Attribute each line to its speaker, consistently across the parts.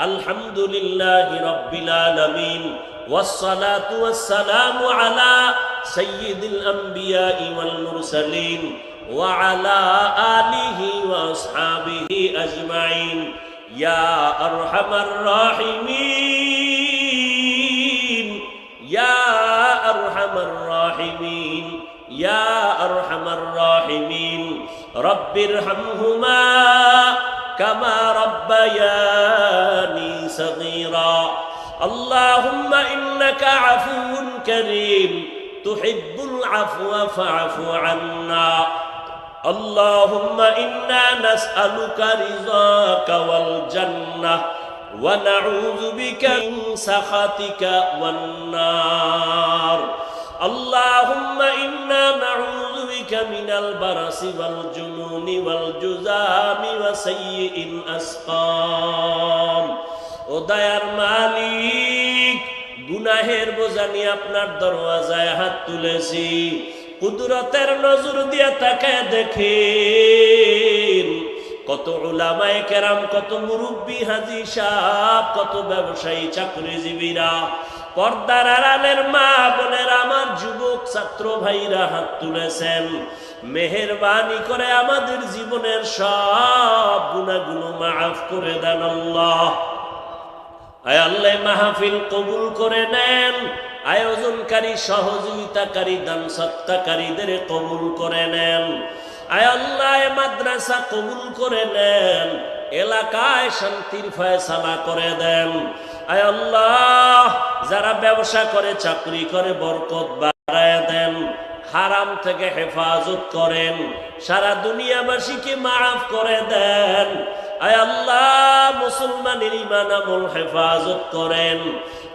Speaker 1: আলহামদুলিল্লাহি রাব্বিল আলামিন ওয়াসসালাতু ওয়াসসালামু আলা সাইয়্যিদিল আমবিয়াই ওয়াল মুরসালিন ওয়া আলা আলিহি ওয়া আসহাবিহি আজমাইন ইয়া আরহামার রাহিমিন ইয়া আরহামার রাহিমিন ইয়া আরহামার রাহিমিন রব্বিরহামহুমা কামা রব্বায়ানি সগীরা اللهم إنك عفو كريم تحب العفو فاعف عنا اللهم إنا نسألك رضاك والجنة ونعوذ بك من سخطك والنار اللهم إنا نعوذ بك من البرص والجنون والجذام وسيء الأسقام ও দয়ার মালিক, গুনাহের বোঝা নিয়ে আপনার দরওয়াজায় হাত তুলেছি। কুদরতের নজর দিয়ে তাকায় দেখেন কত উলামায়ে কেরাম, কত মুরব্বী হাজী সাহেব, কত ব্যবসায়ী চাকরিজীবীরা, পর্দার আড়ালের মা বোনেরা, আমার যুবক ছাত্র ভাইরা হাত তুলেছেন। মেহেরবানি করে আমাদের জীবনের সব গুনাহগুলো মাফ করে দেন আল্লাহ। আয় আল্লাহ, মাহফিল কবুল করে নেন। আয়োজনকারী, সহযোগিতাকারী, দান সত্তাকারীদের কবুল করে নেন। আয় আল্লাহ, মাদ্রাসা কবুল করে নেন। এলাকায় শান্তির ফয়সালা করে দেন। আয় আল্লাহ, যারা ব্যবসা করে, চাকরি করে, বরকত বাড়ায় দেন। হারাম থেকে হেফাজত করেন। সারা দুনিয়াবাসীকে মাফ করে দেন। আয় আল্লাহ, মুসলমানের ঈমান আমল হেফাজত করেন।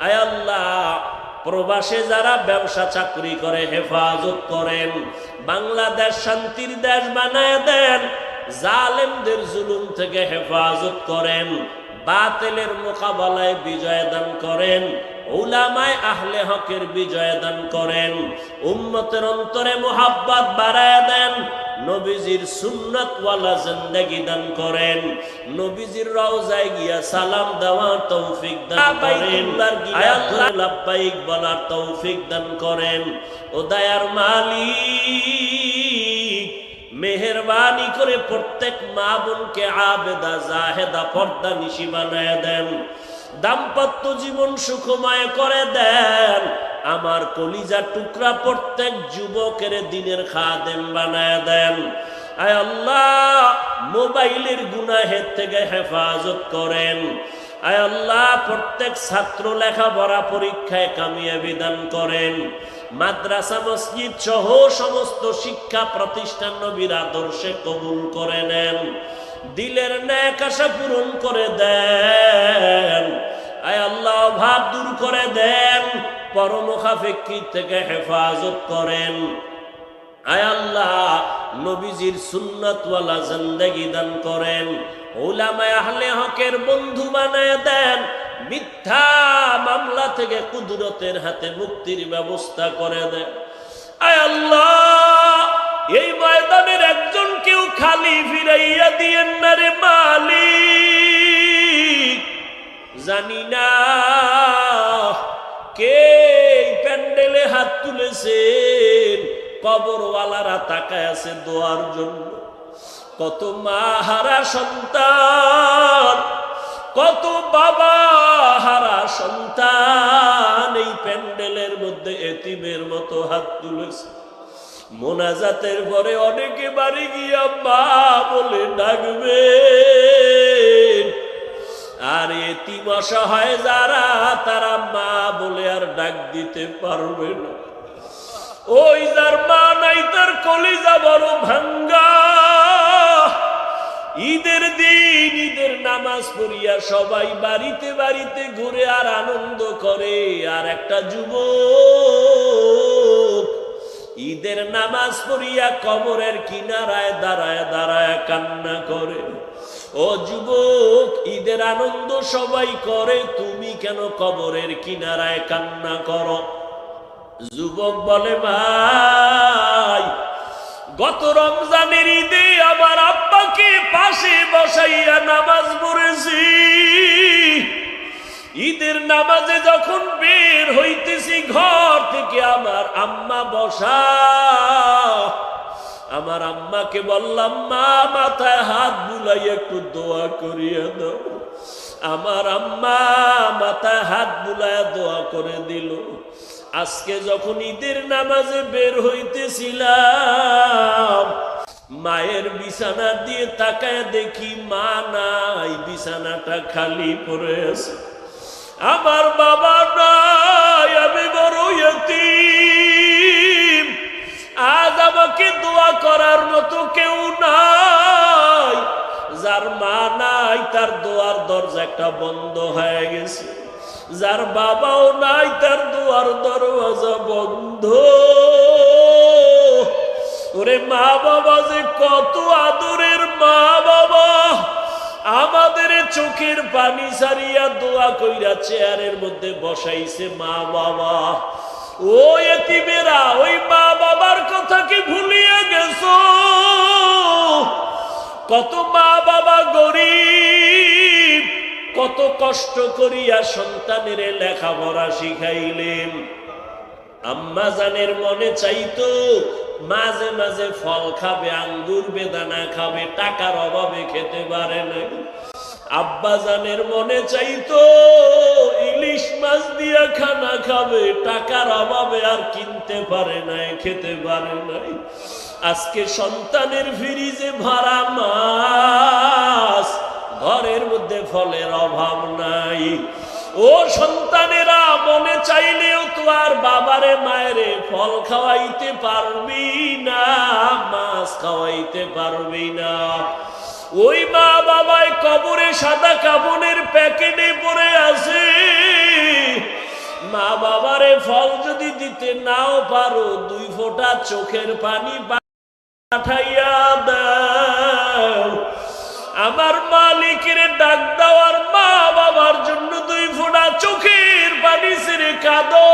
Speaker 1: আয় আল্লাহ, প্রবাসে যারা ব্যবসা চাকরি করে হেফাজত করেন। বাংলাদেশ শান্তির দেশ বানায় দেন। জালেমদের জুলুম থেকে হেফাজত করেন। বাতিলের মোকাবেলায় বিজয় দান করেন। উলামায়ে আহলে হকের বিজয় দান করেন। উম্মতের অন্তরে মুহাব্বত বাড়ায় দেন। নবীজির সুন্নাতওয়ালা জিন্দেগি দান করেন। নবীজির রওজায় গিয়া সালাম দেওয়ার তৌফিক দান করেন। আল্লাহ লাব্বাইক বলার তৌফিক দান করেন। ও দয়ার মালিক, মেহেরবানি করে প্রত্যেক মা বোনকে আবেদা, জাহেদা, পর্দা নিশি বানায় দেন। দাম্পত্য জীবন সুখময় করে দেন। আমার কলিজা টুকরা প্রত্যেক যুবকের দিনের খাদেম বানায় দেন। আয় আল্লাহ, মোবাইলের গুনাহের থেকে হেফাজত করেন। আয় আল্লাহ, প্রত্যেক ছাত্র লেখাপড়া পরীক্ষায় কামিয়াবি দান করেন। মাদ্রাসা, মসজিদ সহ সমস্ত শিক্ষা প্রতিষ্ঠান নবীর আদর্শে কবুল করে নেন। দিলের নেক আশা পূরণ করে দেন। আয় আল্লাহ, অভাব দূর করে দেন। পরমুখাপেক্ষী থেকে হেফাজত করেন। আয় আল্লাহ, নবীজির সুন্নাতওয়ালা জিন্দেগি দান করেন। উলামায়ে আহলে হকের বন্ধু বানায় দেন। মিথ্যা মামলা থেকে কুদরতের হাতে মুক্তির ব্যবস্থা করে দেন। আয় আল্লাহ, এই ময়দানের একজন কেউ খালি ফিরাইয়া দিয়েন না রে মালিক। জানি না কে প্যান্ডেলে হাত তুলেছেন। কবরওয়ালারা তাকায় আছে দোয়ার জন্য। কত মা হারা সন্তান, কত বাবা হারা সন্তান এই প্যান্ডেলের মধ্যে এতিমের মতো হাত তুলেছে। মোনাজাতের পরে অনেকে বাড়ি গিয়া মা বলে ডাকবে। আর এতিম অসহায় যারা, তারা মা বলে আর ডাক দিতে পারবে না। ওই যার মা নাই, তার কলিজা বড় ভাঙ্গা। ঈদের দিন ঈদের নামাজ পড়িয়া সবাই বাড়িতে বাড়িতে ঘুরে আর আনন্দ করে। আর একটা যুবক ঈদের নামাজ পড়িয়া কবরের কিনারায় দাঁড়ায় দাঁড়ায় কান্না করে। ও যুবক, ঈদের আনন্দ সবাই করে, তুমি কেন কবরের কিনারায় কান্না করো? যুবক বলে, ভাই, গত রমজানের ঈদে আমার আব্বাকে পাশে বসাইয়া নামাজ পড়েছি। নামাজে যখন বের হইতেছি ঘর থেকে, আমার আম্মা বসা। আমার আম্মাকে বললাম, মা মাথায় হাত বুলাই একটু দোয়া করিয়া দাও। আমার আম্মা মাথায় হাত বুলায় দোয়া করে দিল। আজকে যখন ঈদের নামাজে বের হইতেছিলাম, মায়ের বিছানা দিয়ে তাকায় দেখি মা নাই, বিছানাটা খালি পড়ে আছে। আমার বাবা নাই, আমি বড় ইয়তীম। আজ আমাকে দোয়া করার মতো কেউ নাই। যার মা নাই তার দোয়ার দরজা একটা বন্ধ হয়ে গেছে। যার বাবাও নাই তার দোয়ার দরজা বন্ধ। ওরে মা বাবা যে কত আদরের মা বাবা, আমাদের চোখের পানি সারিয়া দোয়া কইরা চেয়ারের মধ্যে বসাইছে মা বাবা। ও এতিমেরা, ওই মা বাবার কথা কি ভুলিয়া গেছো? কত মা বাবা গরিব, কত কষ্ট করিয়া সন্তানের লেখাপড়া শিখাইলেন। আম্মা জানের মনে চাইতো মাঝে মাঝে ফল খাবে, আঙ্গুর বেদানা খাবে, টাকার অভাবে খেতে পারে না। আব্বা জানের মনে চাইতো ইলিশ মাছ দিয়া খানা খাবে, টাকার অভাবে আর কিনতে পারে নাই, খেতে পারে নাই। আজকে সন্তানের ফ্রিজে ভরা মাছ, ঘরের মধ্যে ফলের অভাব নাই। ও সন্তানেরা, মনে চাইলেও তো আর বাবারে মায়েরে ফল খাওয়াইতে পারবি না, মাছ খাওয়াইতে পারবি না। ওই মা বাবাই কবরে সাদা কাফনের প্যাকেটে পড়ে আছে। মা বাবারে ফল যদি দিতে নাও পারো, 2 ফোঁটা চোখের পানি পাঠাইয়া দাও। আমার মালিকের ডাক দেওয়ার মা বাবার জন্য 2 ফোঁটা চোখের পানি ছেড়ে কাঁদো।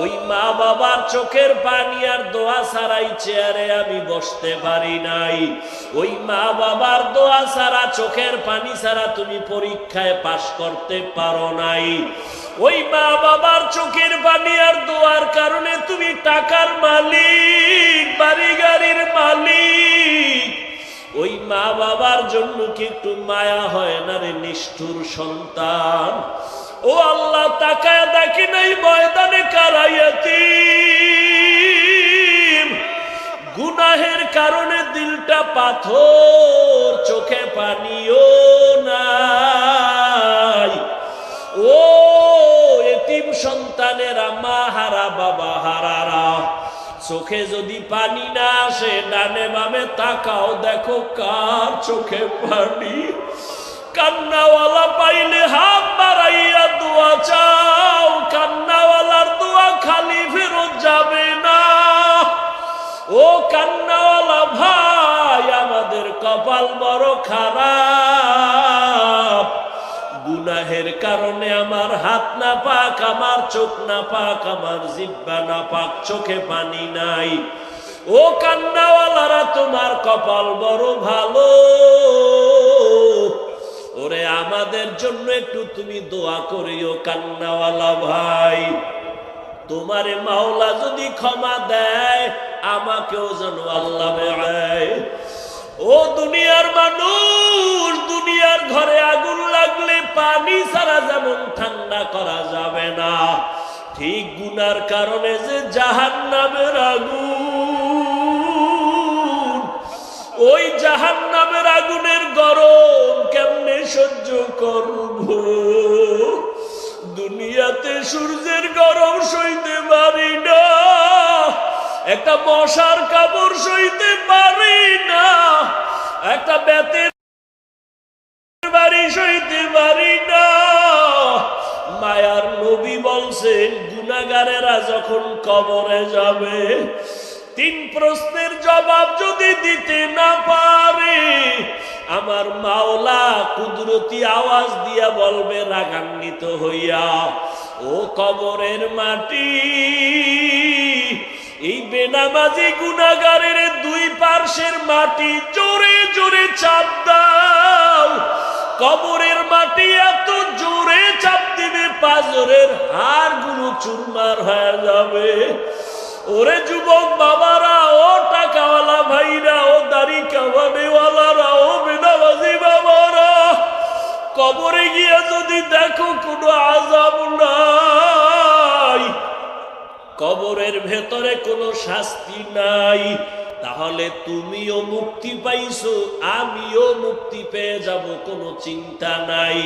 Speaker 1: ওই মা বাবার চোখের পানি আর দোয়া ছাড়াই চেয়ারে আমি বসতে পারি নাই। ওই মা বাবার দোয়া ছাড়া, চোখের পানি ছাড়া তুমি পরীক্ষায় পাশ করতে পারো নাই। ওই মা বাবার চোখের পানি আর দোয়ার কারণে তুমি টাকার মালিক, বাড়ি গাড়ির মালিক। ওই মা বাবার জন্য কি একটু মায়া হয় না রে নিষ্ঠুর সন্তান? ও আল্লাহ, তাকায় দেখি নাই ময়দানে কারায়াতিম, গুনাহের কারণে দিলটা পাথর, চোখে পানিও নাই। ও এতিম সন্তানেরা, মা হারা বাবা হারারা, চোখে যদি পানি না আসে, ডানে বামে তাকাও, দেখো কার চোখে পানি। কান্নাওয়ালা পাইলে হাত বাড়াইয়া দোয়া চাও, কান্নাওয়ালার দোয়া খালি ফেরত যাবে না। ও কান্নাওয়ালা ভাই, আমাদের কপাল বড় খারাপ। গুনাহের কারণে আমার হাত না পাক, আমার চোখ না পাক, আমার জিহ্বা না পাক, চোখে পানি নাই। ও কান্নাওয়ালারা, তোমার কপাল বড় ভালো। ওরে আমাদের জন্য একটু তুমি দোয়া করিও কান্নাওয়ালা ভাই। তোমারে মাওলা যদি ক্ষমা দেয়, আমাকেও যেন আল্লাহ দেয়। ও দুনিয়ার মানুষ, দুনিয়ার ঘরে আগুন লাগলে পানি ছাড়া যেমন ঠান্ডা করা যাবে না, ঠিক গুনার কারণে যে জাহান্নামের আগুন, ওই জাহান্নামের আগুনের গরম কেমনে সহ্য করব? দুনিয়াতে সূর্যের গরম সইতে পারি না, একটা মশার কাপড় সইতে পারি না, একটা বেতের বাড়ি সইতে পারি না। মায়ার নবী বলছেন, গুনাহগারেরা যখন কবরে যাবে, 3 প্রশ্নের জবাব যদি দিতে না পারে, আমার মাওলা কুদরতি আওয়াজ দিয়া বলবে রাগান্বিত হইয়া, ও কবরের মাটি, এই বেনামাজি গুনাহগারের 2 পার্শ্বের মাটি জোরে জোরে চাপ দাও। কবরের মাটি এত জোরে চাপ গাজরের হাড়গুলো চুরমার হয়ে যাবে। ওরে যুবক বাবারা, ও টাকাওয়ালা ভাইরা, ও দাড়ি কামানেওয়ালারা, ও বেনামাজি বাবারা, কবরে গিয়া যদি দেখো কোনো আযাব নাই, কবরের ভেতরে কোনো শাস্তি নাই, তাহলে তুমিও মুক্তি পাইছো, আমিও মুক্তি পেয়ে যাব, কোনো চিন্তা নাই।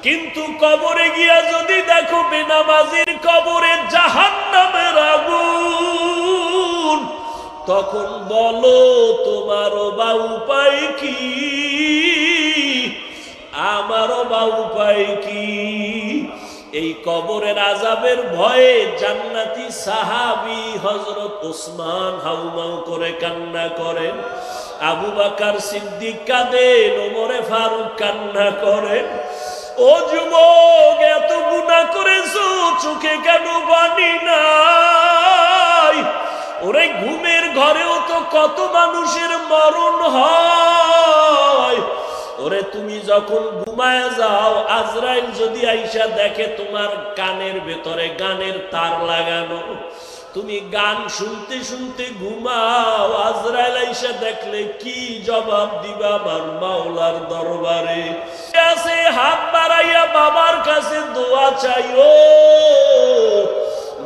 Speaker 1: কিন্তু কবরে গিয়া যদি দেখো বেনামাজির কবরে জাহান্নামের আগুন, তখন বলো তোমারও বা উপায় কি, আমারও বা উপায় কি? এই কবরের আযাবের ভয়ে জান্নাতি সাহাবী হযরত ওসমান হাউমাউ করে কান্না করেন, আবু বকর সিদ্দিক কাঁদেন, ওমরে ফারুক কান্না করেন। ও যুবক, এত গুনাহ করেছো, চোখে কেন পানি নাই? ওরে ঘুমের ঘরেও তো কত মানুষের মরণ হয়। ওরে তুমি যখন ঘুমায় যাও, আজরাইল যদি আইসা দেখে তোমার কানের ভেতরে গানের তার লাগানো, তুমি গান শুনতে শুনতে ঘুমাও, আজরাইল আইসা দেখলে কি জবাব দিবা আমার মাওলার দরবারে? কাছে হাত বাড়াইয়া বাবার কাছে দোয়া চাইও।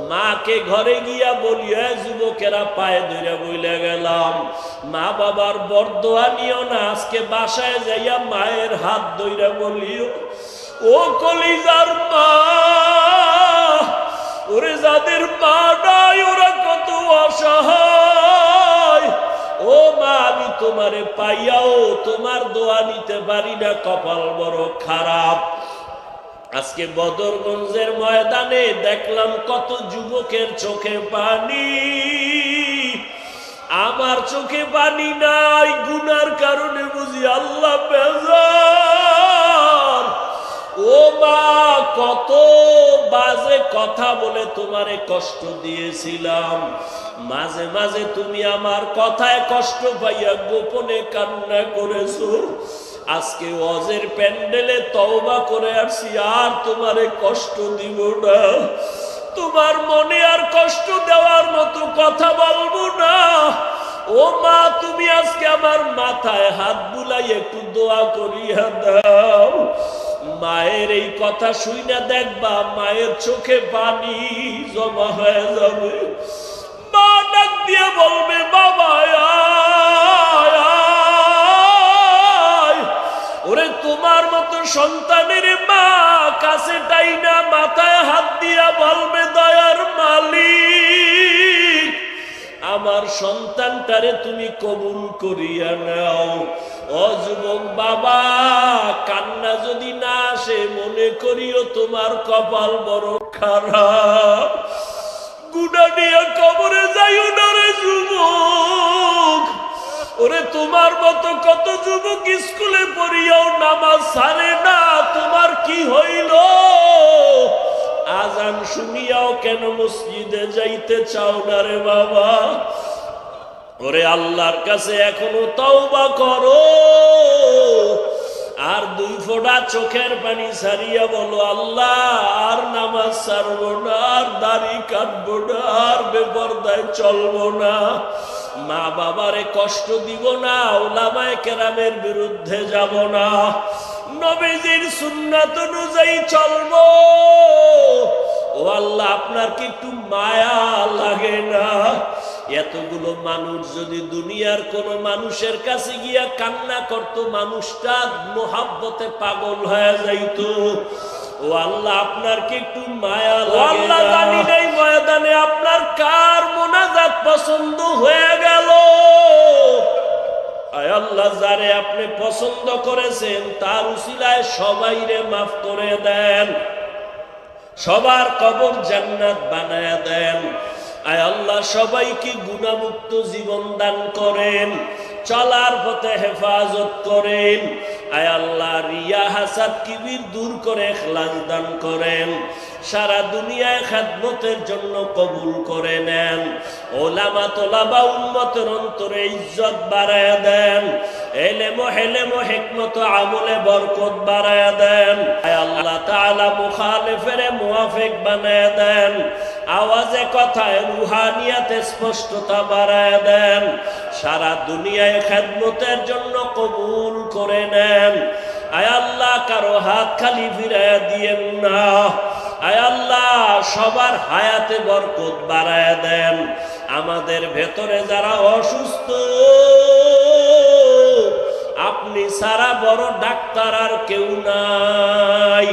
Speaker 1: মাকে ঘরে গিয়া বলিয়া, যুবকেরা পায়ে ধরে বইলে গেলাম, মা বাবার বরদোয়া নিও না, আজকে বাসায় যাইয়া মায়ের হাত ধইরা বলিও, ও কলিজার মা, ওরে যাদের মা নাই ওরা কত অসহায়, ও মা আমি তোমারে পাইয়াও তোমার দোয়া নিতে পারি না, কপাল বড় খারাপ। আজকে বদরগঞ্জের ময়দানে দেখলাম কত যুবকের চোখে পানি, আমার চোখে পানি নাই, গুনার কারণে বুঝি আল্লাহ বেজার। ও মা, কত বাজে কথা বলে তোমারে কষ্ট দিয়েছিলাম, মাঝে মাঝে তুমি আমার কথায় কষ্ট পাইয়া গোপনে কান্না করেছো। আজকে ওয়াজের প্যান্ডেলে তওবা করে আসছি, আর তোমারে কষ্ট দিব না, তোমার মনে আর কষ্ট দেওয়ার মতো কথা বলবো না। ও মা, তুমি আজকে আমার মাথায় হাত বুলাই একটু দোয়া করিয়া দাও। মায়ের এই কথা শুইনা দেখবা মায়ের চোখে পানি জমা হয়ে যাবে। মা ডাক দিয়ে বলবে, বাবা ওরে তোমার মতো সন্তানের মা কাছে টাইনা মাথায় হাত দিয়া বলবে, দয়ার মালিক, আমার সন্তানটারে তুমি কবুল করিয়া নাও। ও যুবক বাবা, কান্না যদি না আসে মনে করিও তোমার কপাল বড় খারাপ, গুনাহ নিয়ে কবরে যাইও না রে যুবক। ওরে তোমার মতো কত যুবক স্কুলে পড়িয়াও নামাজ ছাড়ে না, তোমার কি হইল? আজান শুনিয়াও কেন মসজিদে যাইতে চাও না রে বাবা? ওরে আল্লাহর কাছে এখনো তওবা করো, আর দুই ফোঁটা চোখের পানি ছাড়িয়া বলো, আল্লাহ আর নামাজ ছাড়বো না, আর দাড়ি কাটবো না, আর বেপরদায় চলবো না, মা বাবারে কষ্ট দিব না, উলামায়ে কেরামের বিরুদ্ধে যাব না, নবীজির সুন্নাত অনুযায়ী চলবো। ও আল্লাহ, আপনার কি একটু মায়া লাগে না? এতগুলো মানুষ যদি দুনিয়ার কোন মানুষের কাছে গিয়া কান্না করত, মানুষটা মোহাব্বতে পাগল হয়ে যাইত। ও আল্লাহ, আপনার কি একটু মায়া লাগে না? জানি নাই ময়দানে আপনার কার মোনাজাত পছন্দ হয়ে গেল। আয় আল্লাহ, যারে আপনি পছন্দ করেছেন তার উসিলায় সবাইরে মাফ করে দেন, সবার কবর জান্নাত বানায়া দেন। আয় আল্লাহ, সবাইকে গুনাহমুক্ত জীবন দান করেন, চলার পথে হেফাজত করেন। আয় আল্লাহ, রিয়া হাসাদ কিবির দূর করে ইখলাস দান করেন, সারা দুনিয়ায় খেদমতের জন্য কবুল করে নেন। ওলামা তোলাবা উম্মতের অন্তরে ইজ্জত বাড়ায়া দেন, এলেম হেলেম হিকমত আমলে বরকত বাড়ায়া দেন। আয় আল্লাহ তাআলা মুখালিফের তৌফিক বানায় দেন, আওয়াজে কথায় রুহানিয়াতে স্পষ্টতা বাড়ায় দেন, সারা দুনিয়ায় খেদমতের জন্য কবুল করে নেন। আয় আল্লাহ কারো হাত খালি ফিরাইয়া দিয়েন না। আয় আল্লাহ সবার হায়াতে বরকত বাড়ায় দেন। আমাদের ভেতরে যারা অসুস্থ, আপনি সারা বড় ডাক্তার আর কেউ নাই,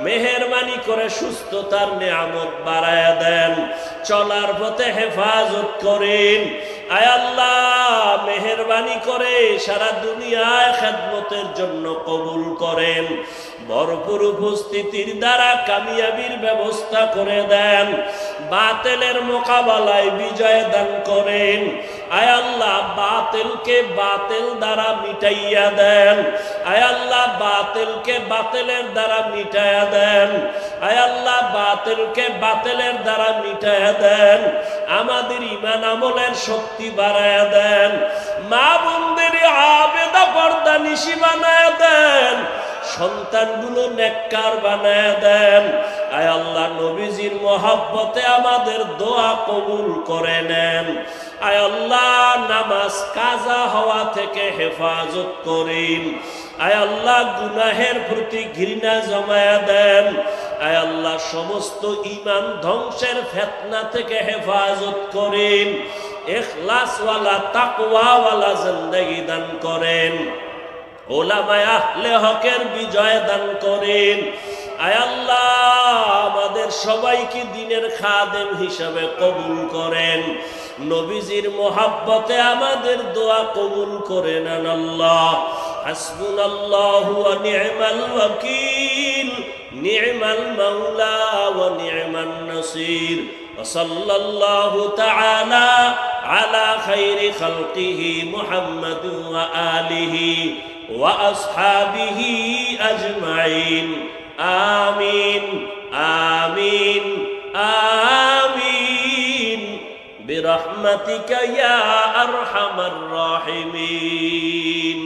Speaker 1: মেহেরবানি করে সুস্থতার নিয়ামত বাড়ায় দেন, চলার পথে হেফাজত করেন। আয় আল্লাহ মেহেরবানি করে সারা দুনিয়ায় খেদমতের জন্য কবুল করেন, ভরপুর উপস্থিতির দ্বারা কামিয়াবির ব্যবস্থা করে দেন, বাতিলের মোকাবেলায় বিজয় দান করেন। আয় আল্লাহ বাতিলকে বাতিল দ্বারা মিটাইয়া দেন। আয় আল্লাহ বাতিলকে বাতিলের দ্বারা মিটাইয়া দেন। আয় আল্লাহ বাতিলকে বাতিলের দ্বারা মিটাইয়া দেন। আমাদের ঈমান আমলের শক্তি বাড়ায়া দেন। মা বোনদের আবেদা পর্দা নিশি বানায়া দেন। সন্তানগুলো নেককার বানায়া দেন। আয় আল্লাহ নবীজির মহব্বতে আমাদের দোয়া কবুল করে নেন। আয় আল্লাহ নামাজ কাজা হওয়া থেকে হেফাজত করেন। আয় আল্লাহ গুনাহের প্রতি ঘৃণা জমায়া দেন। আয় আল্লাহ সমস্ত ঈমান ধ্বংসের ফিতনা থেকে হেফাজত করেন। ইখলাসওয়ালা তাকওয়াওয়ালা জিন্দেগি দান করেন। ওলামায়ে আহলে হকের বিজয় দান করেন। আয় আল্লাহ আমাদের সবাইকে দ্বীনের খাদেম হিসাবে কবুল করেন। নবীজির মোহাব্বতে আমাদের দোয়া কবুল করে নেন। আল্লাহ হাসবুনাল্লাহু ওয়া নি'মাল ওয়াকিল, নি'মাল মাওলা ওয়া নি'মান নাসির। ওয়া সাল্লাল্লাহু তাআলা আলা খাইরি খালকিহি মুহাম্মাদিন ওয়া আলিহি ওয়া আসহাবিহি আজমাইন। আমিন আমিন আমিন বিরহমাতিকা ইয়া আরহামার রাহিমিন।